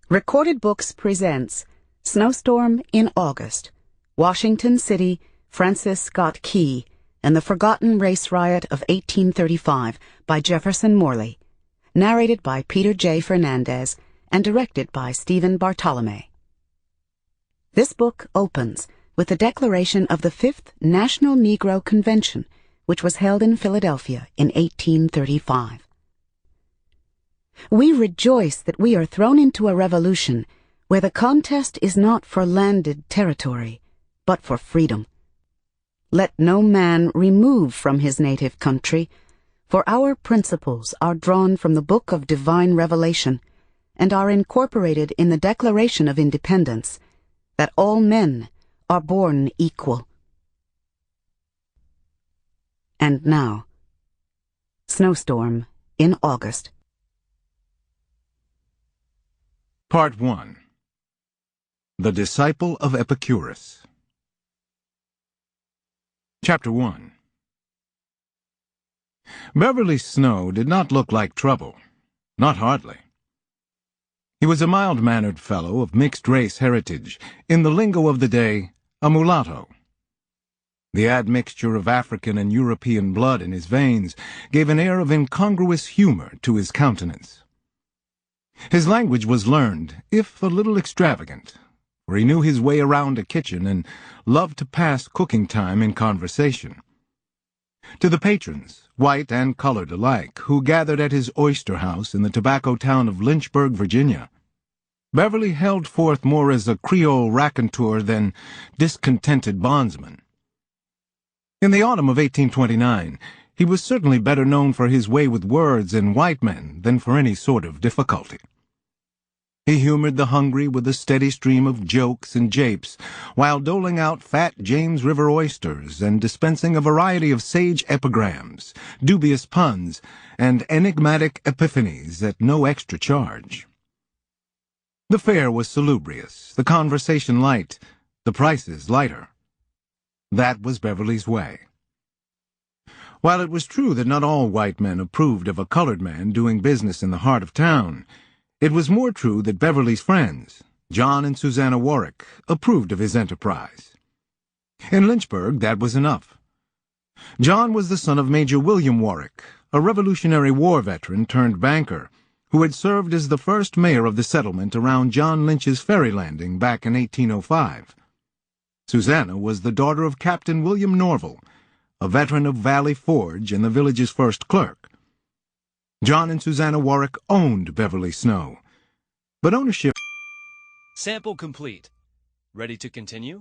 Recorded Books presents Snowstorm in August, Washington City, Francis Scott Key, and the Forgotten Race Riot of 1835 by Jefferson Morley, narrated by Peter J. Fernandez and directed by Stephen Bartolome. This book opens with the declaration of the Fifth National Negro Convention, which was held in Philadelphia in 1835. We rejoice that we are thrown into a revolution where the contest is not for landed territory, but for freedom. Let no man remove from his native country, for our principles are drawn from the Book of Divine Revelation and are incorporated in the Declaration of Independence, that all men are born equal. And now, Snowstorm in August. Part 1. The Disciple of Epicurus. Chapter 1. Beverly Snow did not look like trouble. Not hardly. He was a mild-mannered fellow of mixed-race heritage, in the lingo of the day, a mulatto. The admixture of African and European blood in his veins gave an air of incongruous humor to his countenance. His language was learned, if a little extravagant, for he knew his way around a kitchen and loved to pass cooking time in conversation. To the patrons, white and colored alike, who gathered at his oyster house in the tobacco town of Lynchburg, Virginia, Beverly held forth more as a Creole raconteur than discontented bondsman. In the autumn of 1829, he was certainly better known for his way with words and white men than for any sort of difficulty. He humored the hungry with a steady stream of jokes and japes, while doling out fat James River oysters and dispensing a variety of sage epigrams, dubious puns, and enigmatic epiphanies at no extra charge. The fare was salubrious, the conversation light, the prices lighter. That was Beverly's way. While it was true that not all white men approved of a colored man doing business in the heart of town, it was more true that Beverly's friends, John and Susanna Warwick, approved of his enterprise. In Lynchburg, that was enough. John was the son of Major William Warwick, a Revolutionary War veteran turned banker, who had served as the first mayor of the settlement around John Lynch's ferry landing back in 1805. Susanna was the daughter of Captain William Norval, a veteran of Valley Forge and the village's first clerk. John and Susanna Warwick owned Beverly Snow, but ownership... Sample complete. Ready to continue?